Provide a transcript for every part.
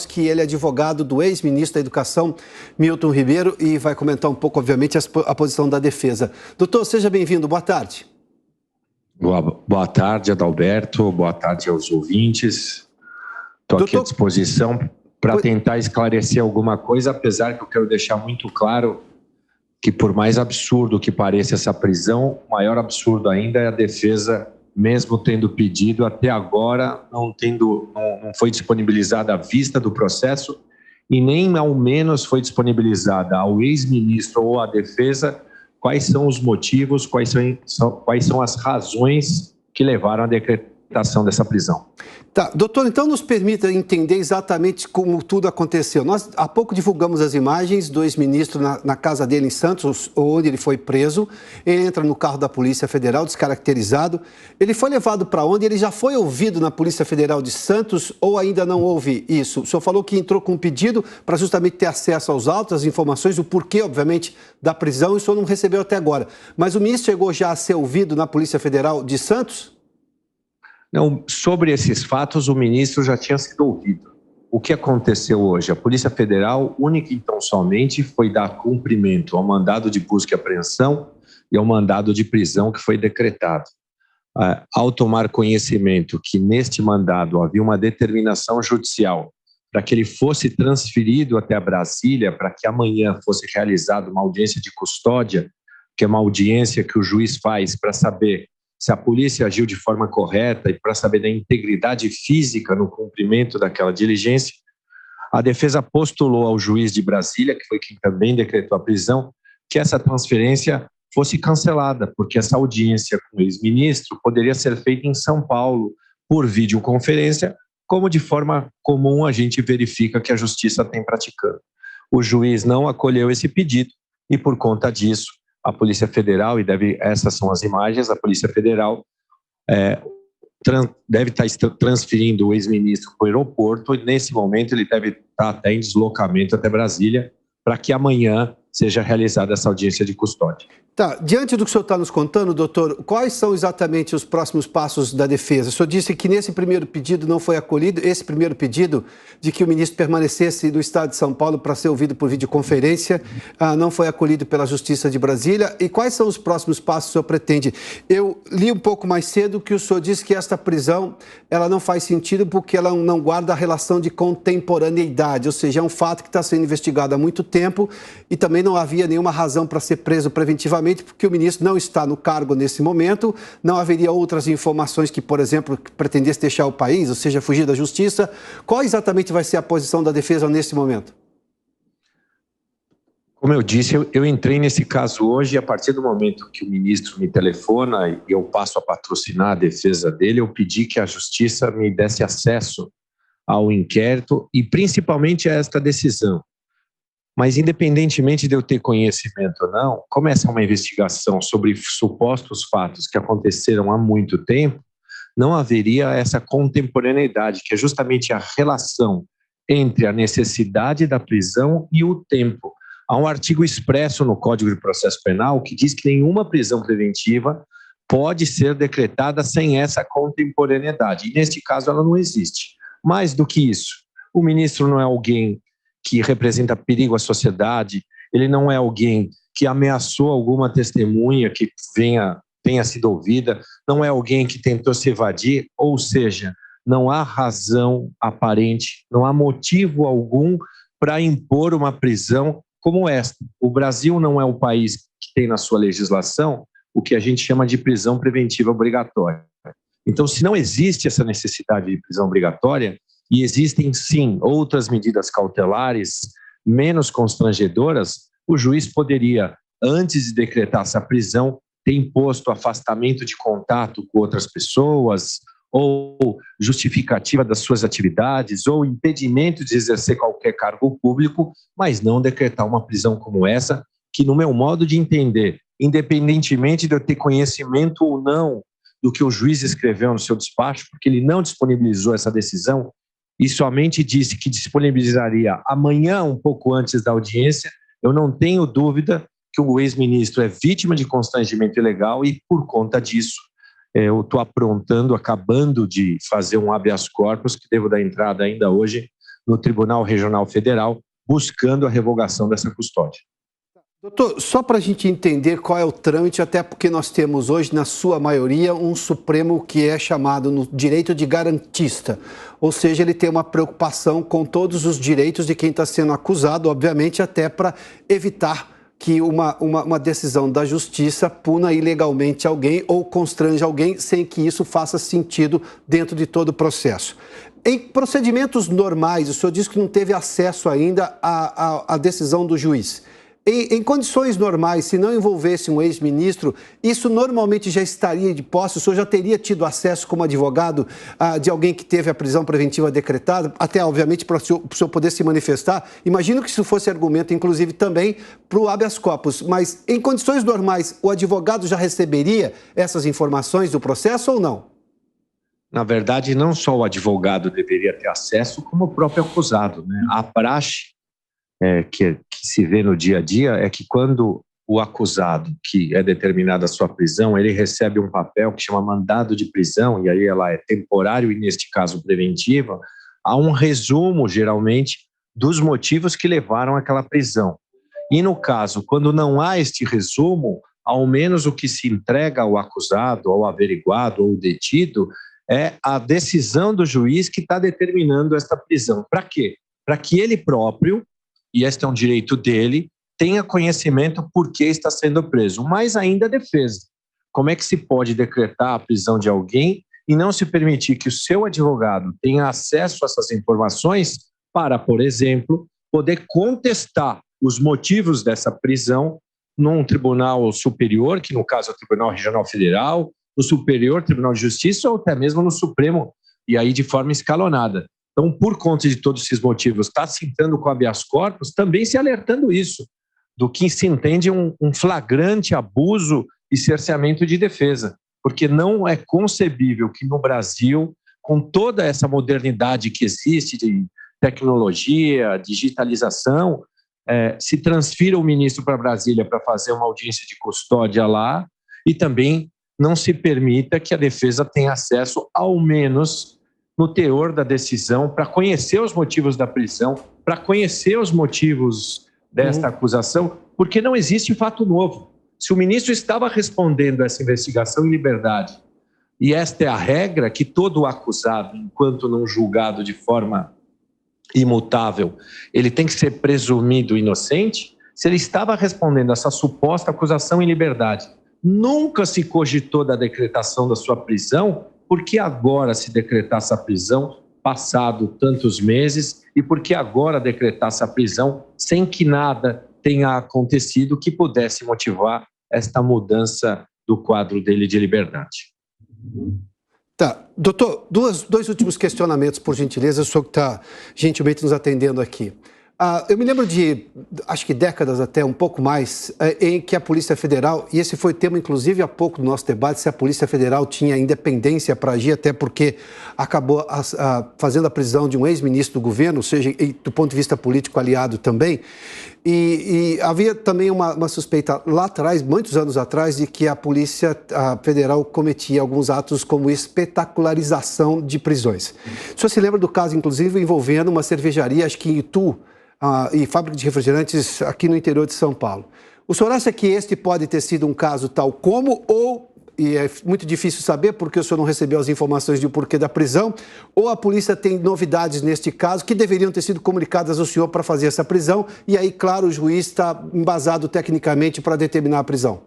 que ele é advogado do ex-ministro da Educação, Milton Ribeiro, e vai comentar um pouco, obviamente, a posição da defesa. Doutor, seja bem-vindo. Boa tarde. Boa tarde, Adalberto. Boa tarde aos ouvintes. Estou aqui à disposição para tentar esclarecer alguma coisa, apesar que eu quero deixar muito claro que, por mais absurdo que pareça essa prisão, o maior absurdo ainda é a defesa, mesmo tendo pedido, até agora não foi disponibilizada a vista do processo e nem ao menos foi disponibilizada ao ex-ministro ou à defesa quais são os motivos, quais são as razões que levaram à decretação dessa prisão. Tá, doutor, então nos permita entender exatamente como tudo aconteceu. Nós há pouco divulgamos as imagens do ex-ministro na casa dele em Santos, onde ele foi preso. Ele entra no carro da Polícia Federal, descaracterizado. Ele foi levado para onde? Ele já foi ouvido na Polícia Federal de Santos ou ainda não houve isso? O senhor falou que entrou com um pedido para justamente ter acesso aos autos, às informações, o porquê, obviamente, da prisão, e o senhor não recebeu até agora. Mas o ministro chegou já a ser ouvido na Polícia Federal de Santos? Não, sobre esses fatos, o ministro já tinha sido ouvido. O que aconteceu hoje? A Polícia Federal, única e tão somente, foi dar cumprimento ao mandado de busca e apreensão e ao mandado de prisão que foi decretado. Ao tomar conhecimento que neste mandado havia uma determinação judicial para que ele fosse transferido até Brasília, para que amanhã fosse realizada uma audiência de custódia, que é uma audiência que o juiz faz para saber se a polícia agiu de forma correta e para saber da integridade física no cumprimento daquela diligência, a defesa postulou ao juiz de Brasília, que foi quem também decretou a prisão, que essa transferência fosse cancelada, porque essa audiência com o ex-ministro poderia ser feita em São Paulo por videoconferência, como de forma comum a gente verifica que a justiça tem praticando. O juiz não acolheu esse pedido e, por conta disso, a Polícia Federal, essas são as imagens, a Polícia Federal deve estar transferindo o ex-ministro para o aeroporto e, nesse momento, ele deve estar até em deslocamento até Brasília para que amanhã seja realizada essa audiência de custódia. Tá, diante do que o senhor está nos contando, doutor, quais são exatamente os próximos passos da defesa? O senhor disse que nesse primeiro pedido não foi acolhido, esse primeiro pedido de que o ministro permanecesse no estado de São Paulo para ser ouvido por videoconferência, não foi acolhido pela Justiça de Brasília. E quais são os próximos passos que o senhor pretende? Eu li um pouco mais cedo que o senhor disse que esta prisão ela não faz sentido porque ela não guarda a relação de contemporaneidade, ou seja, é um fato que está sendo investigado há muito tempo e também não havia nenhuma razão para ser preso preventivamente, porque o ministro não está no cargo nesse momento, não haveria outras informações que, por exemplo, pretendesse deixar o país, ou seja, fugir da justiça. Qual exatamente vai ser a posição da defesa nesse momento? Como eu disse, eu entrei nesse caso hoje e a partir do momento que o ministro me telefona e eu passo a patrocinar a defesa dele, eu pedi que a justiça me desse acesso ao inquérito e principalmente a esta decisão. Mas, independentemente de eu ter conhecimento ou não, como essa é uma investigação sobre supostos fatos que aconteceram há muito tempo, não haveria essa contemporaneidade, que é justamente a relação entre a necessidade da prisão e o tempo. Há um artigo expresso no Código de Processo Penal que diz que nenhuma prisão preventiva pode ser decretada sem essa contemporaneidade. E, neste caso, ela não existe. Mais do que isso, o ministro não é alguém que representa perigo à sociedade, ele não é alguém que ameaçou alguma testemunha que tenha sido ouvida, não é alguém que tentou se evadir, ou seja, não há razão aparente, não há motivo algum para impor uma prisão como esta. O Brasil não é o país que tem na sua legislação o que a gente chama de prisão preventiva obrigatória. Então, se não existe essa necessidade de prisão obrigatória, e existem, sim, outras medidas cautelares menos constrangedoras, o juiz poderia, antes de decretar essa prisão, ter imposto afastamento de contato com outras pessoas, ou justificativa das suas atividades, ou impedimento de exercer qualquer cargo público, mas não decretar uma prisão como essa, que, no meu modo de entender, independentemente de eu ter conhecimento ou não do que o juiz escreveu no seu despacho, porque ele não disponibilizou essa decisão, e somente disse que disponibilizaria amanhã, um pouco antes da audiência, eu não tenho dúvida que o ex-ministro é vítima de constrangimento ilegal e, por conta disso, eu estou acabando de fazer um habeas corpus, que devo dar entrada ainda hoje no Tribunal Regional Federal, buscando a revogação dessa custódia. Doutor, só para a gente entender qual é o trâmite, até porque nós temos hoje, na sua maioria, um Supremo que é chamado no direito de garantista, ou seja, ele tem uma preocupação com todos os direitos de quem está sendo acusado, obviamente até para evitar que uma decisão da justiça puna ilegalmente alguém ou constrange alguém sem que isso faça sentido dentro de todo o processo. Em procedimentos normais, o senhor disse que não teve acesso ainda à decisão do juiz. Em condições normais, se não envolvesse um ex-ministro, isso normalmente já estaria de posse? O senhor já teria tido acesso como advogado de alguém que teve a prisão preventiva decretada, até obviamente para o senhor poder se manifestar? Imagino que isso fosse argumento, inclusive, também para o habeas corpus, mas em condições normais, o advogado já receberia essas informações do processo ou não? Na verdade, não só o advogado deveria ter acesso, como o próprio acusado, né? A praxe que se vê no dia a dia é que quando o acusado, que é determinada a sua prisão, ele recebe um papel que chama mandado de prisão, e aí ela é temporário e, neste caso, preventiva, há um resumo, geralmente, dos motivos que levaram àquela prisão. E, no caso, quando não há este resumo, ao menos o que se entrega ao acusado, ao averiguado ou detido, é a decisão do juiz que está determinando esta prisão. Para quê? Para que ele próprio, e este é um direito dele, tenha conhecimento por que está sendo preso. Mais ainda a defesa. Como é que se pode decretar a prisão de alguém e não se permitir que o seu advogado tenha acesso a essas informações para, por exemplo, poder contestar os motivos dessa prisão num tribunal superior, que no caso é o Tribunal Regional Federal, no Superior Tribunal de Justiça ou até mesmo no Supremo, e aí de forma escalonada. Então, por conta de todos esses motivos, está se entrando com habeas corpus, também se alertando isso, do que se entende um flagrante abuso e cerceamento de defesa, porque não é concebível que no Brasil, com toda essa modernidade que existe de tecnologia, digitalização, se transfira o ministro para Brasília para fazer uma audiência de custódia lá e também não se permita que a defesa tenha acesso, ao menos no teor da decisão, para conhecer os motivos da prisão, para conhecer os motivos desta acusação, porque não existe fato novo. Se o ministro estava respondendo essa investigação em liberdade, e esta é a regra, que todo acusado, enquanto não julgado de forma imutável, ele tem que ser presumido inocente, se ele estava respondendo essa suposta acusação em liberdade, nunca se cogitou da decretação da sua prisão, por que agora se decretasse a prisão, passado tantos meses, e por que agora decretasse a prisão sem que nada tenha acontecido que pudesse motivar esta mudança do quadro dele de liberdade? Tá. Doutor, dois últimos questionamentos, por gentileza, o senhor que está gentilmente nos atendendo aqui. Eu me lembro de, acho que décadas até, um pouco mais, em que a Polícia Federal, e esse foi tema inclusive há pouco do nosso debate, se a Polícia Federal tinha independência para agir, até porque acabou fazendo a prisão de um ex-ministro do governo, ou seja, do ponto de vista político aliado também, e havia também uma suspeita lá atrás, muitos anos atrás, de que a Polícia Federal cometia alguns atos como espetacularização de prisões. O senhor se lembra do caso, inclusive, envolvendo uma cervejaria, acho que em Itu, e fábrica de refrigerantes aqui no interior de São Paulo. O senhor acha que este pode ter sido um caso tal como, e é muito difícil saber porque o senhor não recebeu as informações do porquê da prisão, ou a polícia tem novidades neste caso que deveriam ter sido comunicadas ao senhor para fazer essa prisão, e aí, claro, o juiz está embasado tecnicamente para determinar a prisão?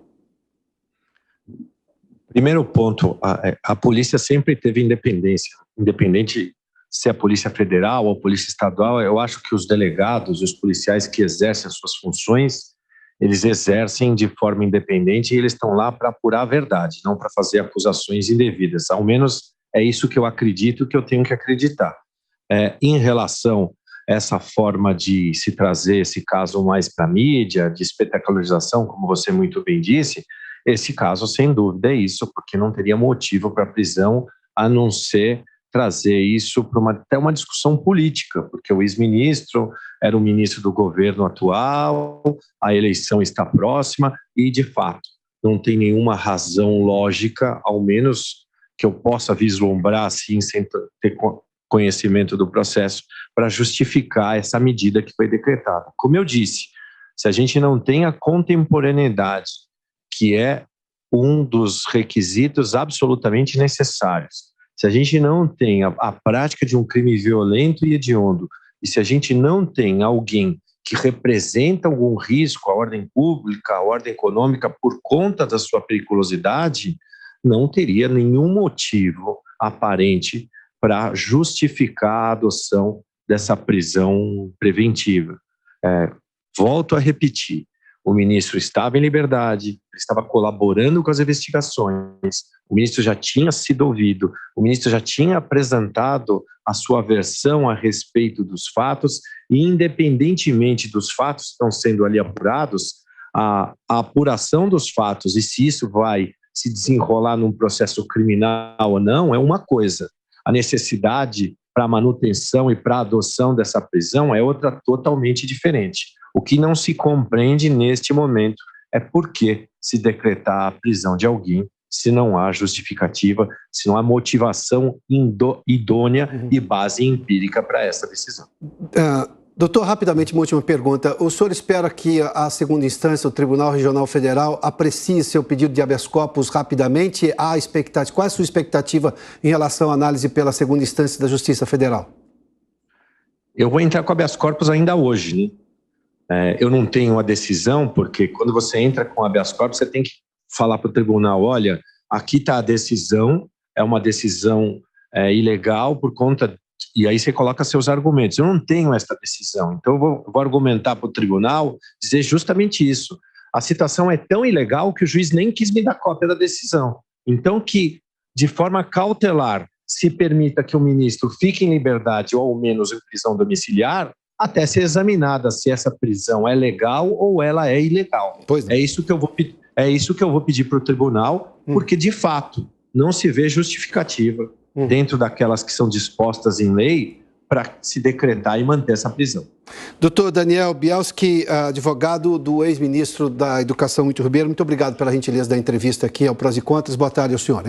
Primeiro ponto, a polícia sempre teve independência, independente se é a Polícia Federal ou a Polícia Estadual. Eu acho que os delegados, os policiais que exercem as suas funções, eles exercem de forma independente e eles estão lá para apurar a verdade, não para fazer acusações indevidas. Ao menos é isso que eu acredito, que eu tenho que acreditar. Em relação a essa forma de se trazer esse caso mais para a mídia, de espetacularização, como você muito bem disse, esse caso, sem dúvida, é isso, porque não teria motivo para a prisão, a não ser trazer isso para até uma discussão política, porque o ex-ministro era o ministro do governo atual, a eleição está próxima e, de fato, não tem nenhuma razão lógica, ao menos que eu possa vislumbrar assim, sem ter conhecimento do processo para justificar essa medida que foi decretada. Como eu disse, se a gente não tem a contemporaneidade, que é um dos requisitos absolutamente necessários, se a gente não tem a prática de um crime violento e hediondo, e se a gente não tem alguém que representa algum risco à ordem pública, à ordem econômica, por conta da sua periculosidade, não teria nenhum motivo aparente para justificar a adoção dessa prisão preventiva. Volto a repetir, o ministro estava em liberdade, estava colaborando com as investigações, o ministro já tinha sido ouvido, o ministro já tinha apresentado a sua versão a respeito dos fatos, e independentemente dos fatos que estão sendo ali apurados, a apuração dos fatos e se isso vai se desenrolar num processo criminal ou não é uma coisa. A necessidade para a manutenção e para a adoção dessa prisão é outra totalmente diferente. O que não se compreende neste momento é por que se decretar a prisão de alguém se não há justificativa, se não há motivação idônea e base empírica para essa decisão. Doutor, rapidamente, uma última pergunta. O senhor espera que a segunda instância, o Tribunal Regional Federal, aprecie seu pedido de habeas corpus rapidamente? Qual é a sua expectativa em relação à análise pela segunda instância da Justiça Federal? Eu vou entrar com habeas corpus ainda hoje, né? Eu não tenho a decisão, porque quando você entra com habeas corpus, você tem que falar para o tribunal, olha, aqui está a decisão, é uma decisão ilegal por conta... E aí você coloca seus argumentos. Eu não tenho essa decisão, então eu vou argumentar para o tribunal, dizer justamente isso. A situação é tão ilegal que o juiz nem quis me dar cópia da decisão. Então que, de forma cautelar, se permita que o ministro fique em liberdade ou ao menos em prisão domiciliar, até ser examinada se essa prisão é legal ou ela é ilegal. É isso que eu vou pedir para o tribunal, porque, de fato, não se vê justificativa dentro daquelas que são dispostas em lei para se decretar e manter essa prisão. Doutor Daniel Bielski, advogado do ex-ministro da Educação, Milton Ribeiro, muito obrigado pela gentileza da entrevista aqui ao Prós e Contras. Boa tarde ao senhor, hein?